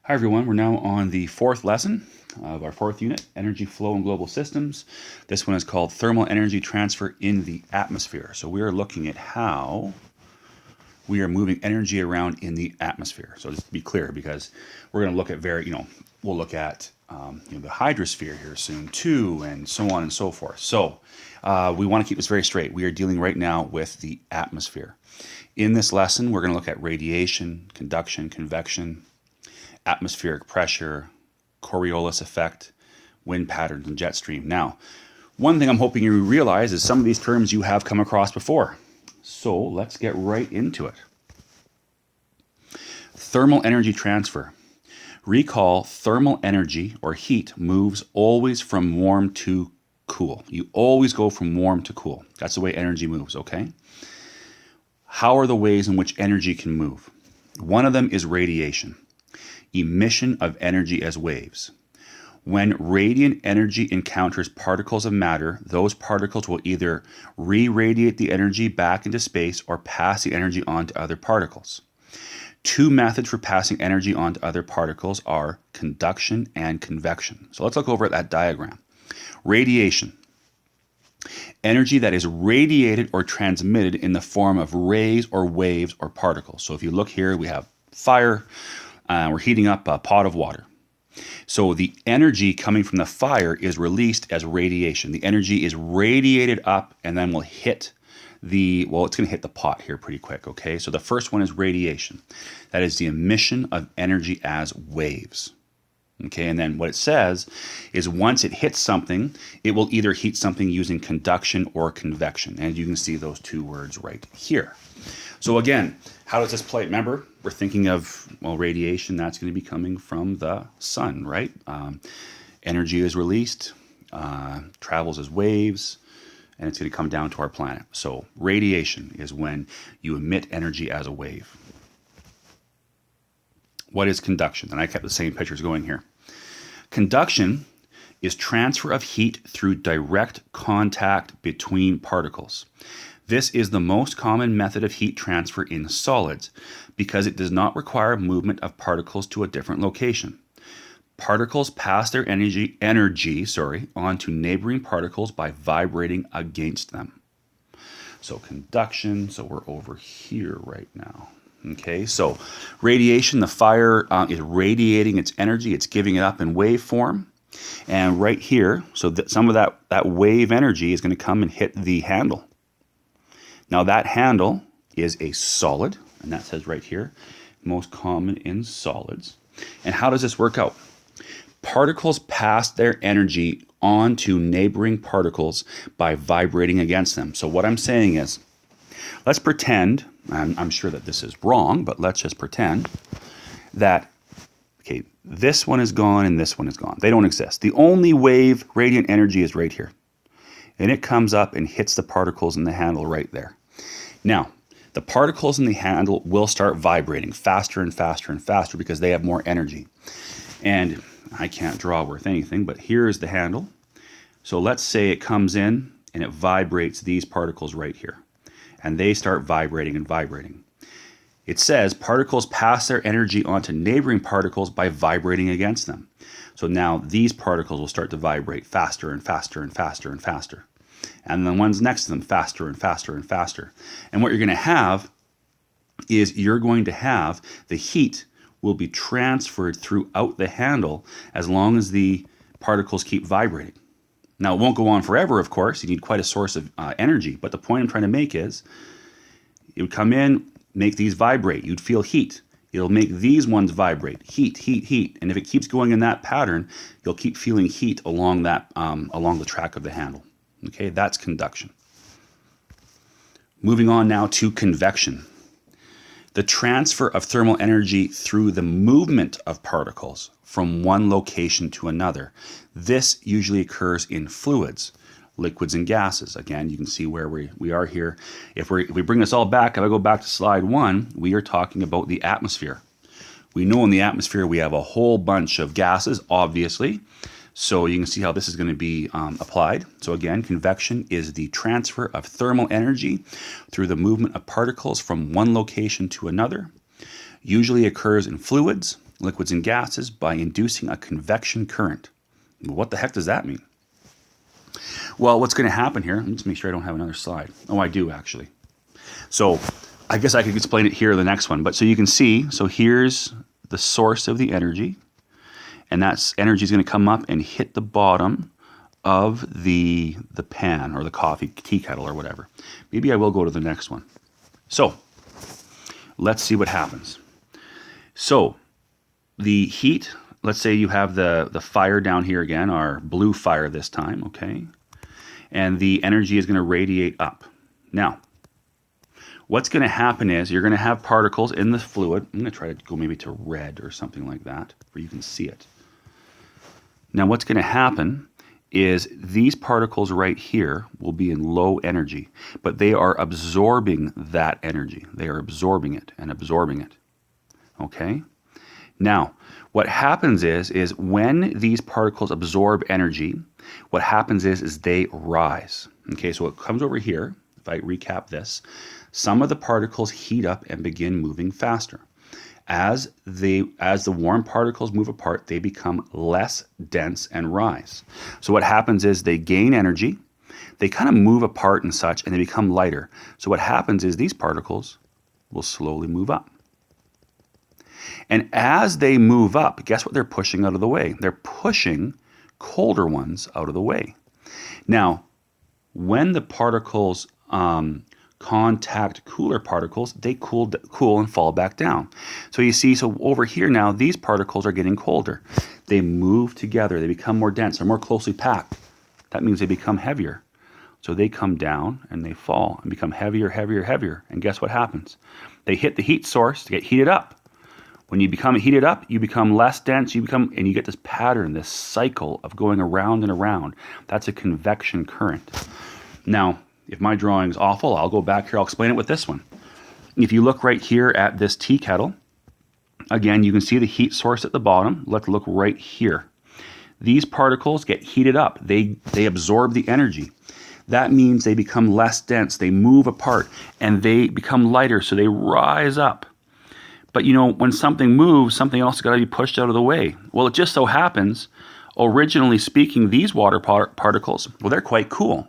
Hi everyone, we're now on the fourth lesson of our fourth unit, Energy Flow in Global Systems. This one is called Thermal Energy Transfer in the Atmosphere. So we are looking at how we are moving energy around in the atmosphere. So just to be clear, because we're going to look at we'll look at the hydrosphere here soon too, and so on and so forth. So we want to keep this very straight. We are dealing right now with the atmosphere. In this lesson, we're going to look at radiation, conduction, convection, atmospheric pressure, Coriolis effect, wind patterns, and jet stream. Now, one thing I'm hoping you realize is some of these terms you have come across before. So let's get right into it. Thermal energy transfer. Recall, thermal energy or heat moves always from warm to cool. You always go from warm to cool. That's the way energy moves, okay? How are the ways in which energy can move? One of them is radiation. Emission of energy as waves. When radiant energy encounters particles of matter, those particles will either re-radiate the energy back into space or pass the energy on to other particles. Two methods for passing energy on to other particles are conduction and convection. So let's look over at that diagram. Radiation. Energy that is radiated or transmitted in the form of rays or waves or particles. So if you look here, we have fire. We're heating up a pot of water. So the energy coming from the fire is released as radiation. The energy is radiated up and then will hit it's going to hit the pot here pretty quick, okay? So the first one is radiation. That is the emission of energy as waves. Okay, and then what it says is once it hits something, it will either heat something using conduction or convection. And you can see those two words right here. So again, how does this play? Remember, we're thinking of, radiation, that's going to be coming from the sun, right? Energy is released, travels as waves, and it's going to come down to our planet. So radiation is when you emit energy as a wave. What is conduction? And I kept the same pictures going here. Conduction is transfer of heat through direct contact between particles. This is the most common method of heat transfer in solids because it does not require movement of particles to a different location. Particles pass their energy onto neighboring particles by vibrating against them. So conduction, so we're over here right now. Okay, so radiation, the fire is radiating its energy, it's giving it up in wave form. And right here, so some of that wave energy is going to come and hit the handle. Now that handle is a solid, and that says right here, most common in solids. And how does this work out? Particles pass their energy on to neighboring particles by vibrating against them. So what I'm saying is, let's pretend, I'm sure that this is wrong, but let's just pretend that, okay, this one is gone and this one is gone. They don't exist. The only wave, radiant energy, is right here. And it comes up and hits the particles in the handle right there. Now, the particles in the handle will start vibrating faster and faster and faster because they have more energy. And I can't draw worth anything, but here's the handle. So let's say it comes in and it vibrates these particles right here. And they start vibrating and vibrating. It says particles pass their energy onto neighboring particles by vibrating against them. So now these particles will start to vibrate faster and faster and faster and faster. And the ones next to them faster and faster and faster. And what you're going to have is the heat will be transferred throughout the handle as long as the particles keep vibrating. Now, it won't go on forever, of course. You need quite a source of energy. But the point I'm trying to make is it would come in, make these vibrate. You'd feel heat. It'll make these ones vibrate. Heat, heat, heat. And if it keeps going in that pattern, you'll keep feeling heat along the track of the handle. Okay, that's conduction. Moving on now to convection. The transfer of thermal energy through the movement of particles from one location to another. This usually occurs in fluids, liquids, and gases. Again, you can see where we are here. If we bring this all back, if I go back to slide 1, we are talking about the atmosphere. We know in the atmosphere we have a whole bunch of gases, obviously. So you can see how this is going to be applied. So again, convection is the transfer of thermal energy through the movement of particles from one location to another. Usually occurs in fluids, liquids and gases by inducing a convection current. What the heck does that mean? Well, what's going to happen here, let me just make sure I don't have another slide. Oh, I do actually. So I guess I could explain it here in the next one. But so you can see, so here's the source of the energy. And that energy is going to come up and hit the bottom of the pan or the coffee tea kettle or whatever. Maybe I will go to the next one. So let's see what happens. So the heat, let's say you have the fire down here again, our blue fire this time, okay? And the energy is going to radiate up. Now, what's going to happen is you're going to have particles in the fluid. I'm going to try to go maybe to red or something like that where you can see it. Now, what's going to happen is these particles right here will be in low energy, but they are absorbing that energy. They are absorbing it and absorbing it. Okay? Now, what happens is when these particles absorb energy, what happens is they rise. Okay, so it comes over here. If I recap this, some of the particles heat up and begin moving faster. As the warm particles move apart, they become less dense and rise. So what happens is they gain energy, they kind of move apart and such, and they become lighter. So what happens is these particles will slowly move up. And as they move up, guess what they're pushing out of the way? They're pushing colder ones out of the way. Now, when the particles contact cooler particles, they cool and fall back down. So you see, so over here now, these particles are getting colder. They move together. They become more dense. They're more closely packed. That means they become heavier. So they come down and they fall and become heavier, heavier, heavier. And guess what happens? They hit the heat source to get heated up. When you become heated up, you become less dense, and you get this pattern, this cycle of going around and around. That's a convection current. Now, if my drawing's awful, I'll go back here, I'll explain it with this one. If you look right here at this tea kettle, again, you can see the heat source at the bottom. Let's look right here. These particles get heated up. They absorb the energy. That means they become less dense, they move apart, and they become lighter, so they rise up. But you know, when something moves, something else has got to be pushed out of the way. Well, it just so happens, originally speaking, these water particles, well, they're quite cool.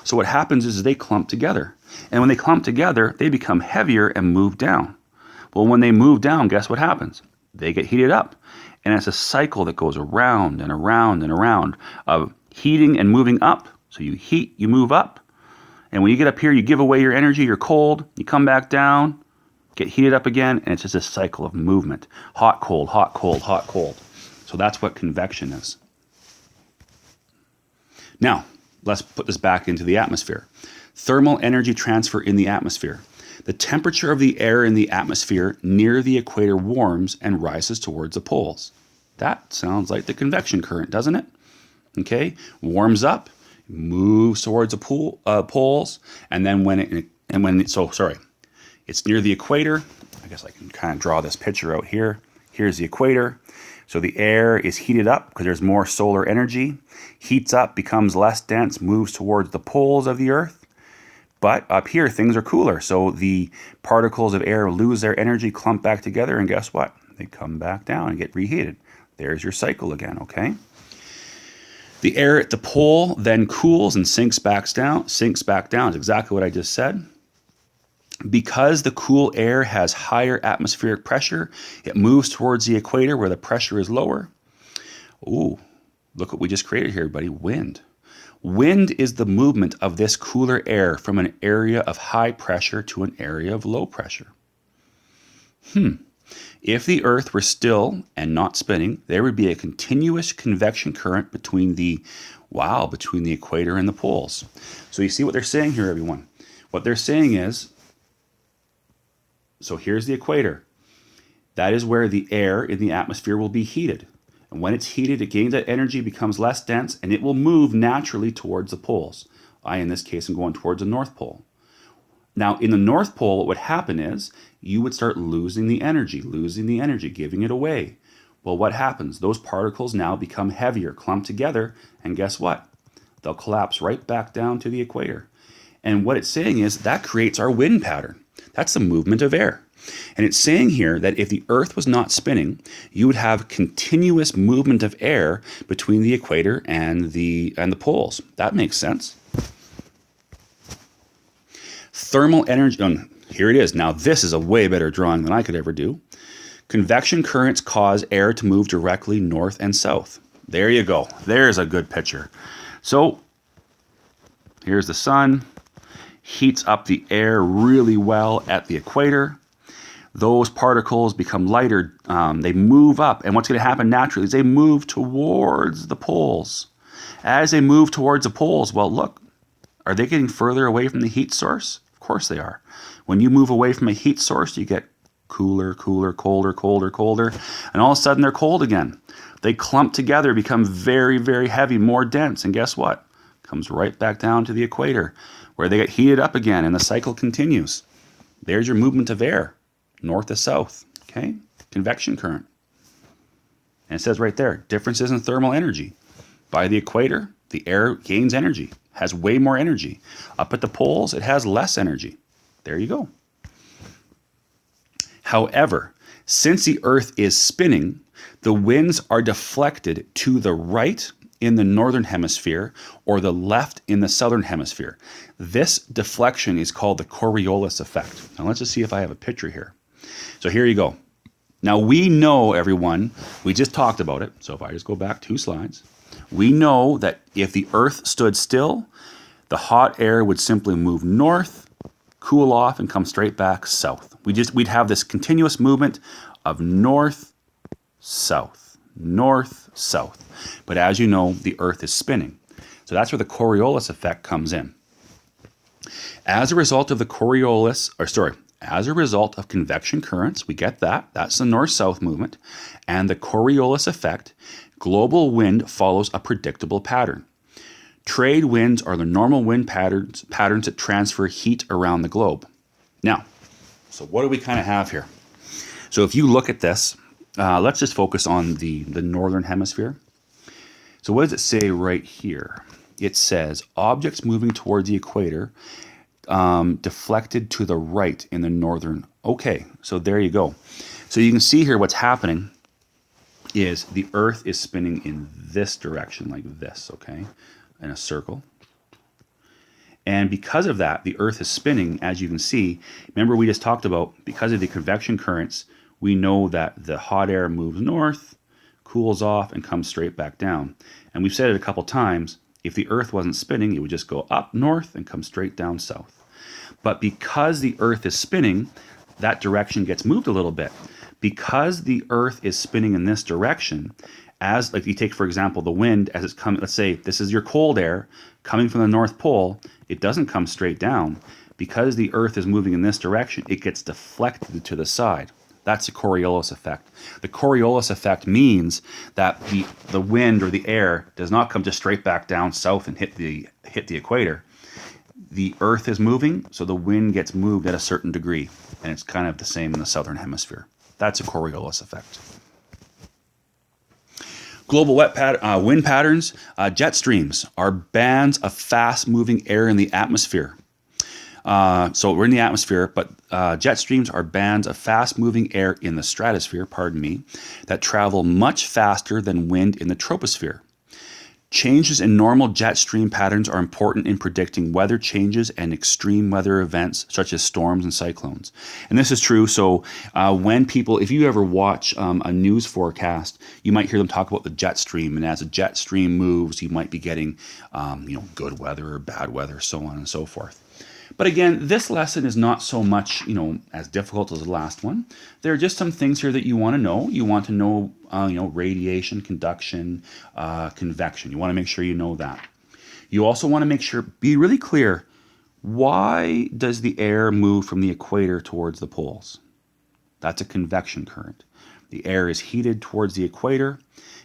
So what happens is they clump together. And when they clump together, they become heavier and move down. Well, when they move down, guess what happens? They get heated up. And it's a cycle that goes around and around and around of heating and moving up. So you heat, you move up. And when you get up here, you give away your energy, you're cold, you come back down, get heated up again, and it's just a cycle of movement. Hot, cold, hot, cold, hot, cold. So that's what convection is. Now, let's put this back into the atmosphere. Thermal energy transfer in the atmosphere. The temperature of the air in the atmosphere near the equator warms and rises towards the poles. That sounds like the convection current, doesn't it? Okay, warms up, moves towards the poles, and then it's near the equator. I guess I can kind of draw this picture out here. Here's the equator. So the air is heated up because there's more solar energy, heats up, becomes less dense, moves towards the poles of the Earth. But up here, things are cooler. So the particles of air lose their energy, clump back together, and guess what? They come back down and get reheated. There's your cycle again, okay? The air at the pole then cools and sinks back down. It's exactly what I just said. Because the cool air has higher atmospheric pressure, it moves towards the equator where the pressure is lower. Ooh, look what we just created here, everybody, wind. Wind is the movement of this cooler air from an area of high pressure to an area of low pressure. If the Earth were still and not spinning, there would be a continuous convection current between the equator and the poles. So you see what they're saying here, everyone. What they're saying is, so here's the equator. That is where the air in the atmosphere will be heated. And when it's heated, it gains that energy, becomes less dense, and it will move naturally towards the poles. I, in this case, am going towards the North Pole. Now, in the North Pole, what would happen is you would start losing the energy, giving it away. Well, what happens? Those particles now become heavier, clump together, and guess what? They'll collapse right back down to the equator. And what it's saying is that creates our wind pattern. That's the movement of air. And it's saying here that if the Earth was not spinning, you would have continuous movement of air between the equator and the poles. That makes sense. Thermal energy, here it is. Now this is a way better drawing than I could ever do. Convection currents cause air to move directly north and south. There you go. There's a good picture. So here's the sun, heats up the air really well at the equator. Those particles become lighter. They move up. And what's going to happen naturally is they move towards the poles. As they move towards the poles, well, look, are they getting further away from the heat source? Of course they are. When you move away from a heat source, you get cooler, cooler, colder, colder, colder. And all of a sudden they're cold again. They clump together, become very, very heavy, more dense. And guess what? Comes right back down to the equator where they get heated up again and the cycle continues. There's your movement of air, north to south, okay? Convection current. And it says right there, differences in thermal energy. By the equator, the air gains energy, has way more energy. Up at the poles, it has less energy. There you go. However, since the Earth is spinning, the winds are deflected to the right in the northern hemisphere or the left in the southern hemisphere. This deflection is called the Coriolis effect. Now let's just see if I have a picture here. So here you go. Now we know, everyone, we just talked about it. So if I just go back 2 slides, we know that if the Earth stood still, the hot air would simply move north, cool off, and come straight back south. We'd have this continuous movement of north, south, north, south. But as you know, the Earth is spinning. So that's where the Coriolis effect comes in. As a result of as a result of convection currents, we get that. That's the north-south movement. And the Coriolis effect, global wind follows a predictable pattern. Trade winds are the normal wind patterns that transfer heat around the globe. Now, so what do we kind of have here? So if you look at this, let's just focus on the northern hemisphere. So what does it say right here? It says objects moving towards the equator deflected to the right in the northern. Okay, so there you go. So you can see here what's happening is the Earth is spinning in this direction, like this, okay, in a circle. And because of that, the Earth is spinning, as you can see. Remember we just talked about, because of the convection currents, we know that the hot air moves north, cools off, and comes straight back down. And we've said it a couple times, if the Earth wasn't spinning, it would just go up north and come straight down south. But because the Earth is spinning, that direction gets moved a little bit. Because the Earth is spinning in this direction, as like you take, for example, the wind as it's coming, let's say this is your cold air coming from the North Pole, it doesn't come straight down. Because the Earth is moving in this direction, it gets deflected to the side. That's the Coriolis effect. The Coriolis effect means that the wind or the air does not come just straight back down south and hit the equator. The Earth is moving, so the wind gets moved at a certain degree, and it's kind of the same in the southern hemisphere. That's a Coriolis effect. Global wind patterns, jet streams are bands of fast-moving air in the atmosphere. So we're in the atmosphere, but jet streams are bands of fast-moving air in the stratosphere, that travel much faster than wind in the troposphere. Changes in normal jet stream patterns are important in predicting weather changes and extreme weather events such as storms and cyclones. And this is true. So when people, if you ever watch a news forecast, you might hear them talk about the jet stream. And as a jet stream moves, you might be getting good weather or bad weather, so on and so forth. But again, this lesson is not so much, as difficult as the last one. There are just some things here that you want to know. You want to know, radiation, conduction, convection. You want to make sure you know that. You also want to make sure, be really clear, why does the air move from the equator towards the poles? That's a convection current. The air is heated towards the equator,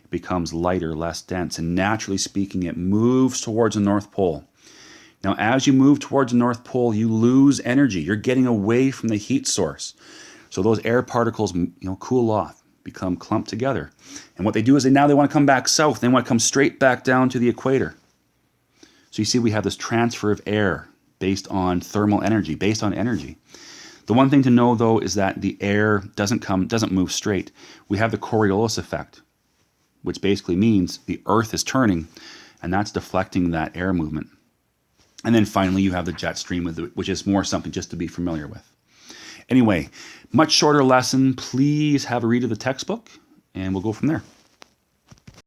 it becomes lighter, less dense, and naturally speaking, it moves towards the North Pole. Now, as you move towards the North Pole, you lose energy. You're getting away from the heat source. So those air particles, cool off, become clumped together. And what they do is they want to come back south. They want to come straight back down to the equator. So you see we have this transfer of air based on thermal energy, based on energy. The one thing to know, though, is that the air doesn't move straight. We have the Coriolis effect, which basically means the Earth is turning, and that's deflecting that air movement. And then finally, you have the jet stream, which is more something just to be familiar with. Anyway, much shorter lesson. Please have a read of the textbook, and we'll go from there.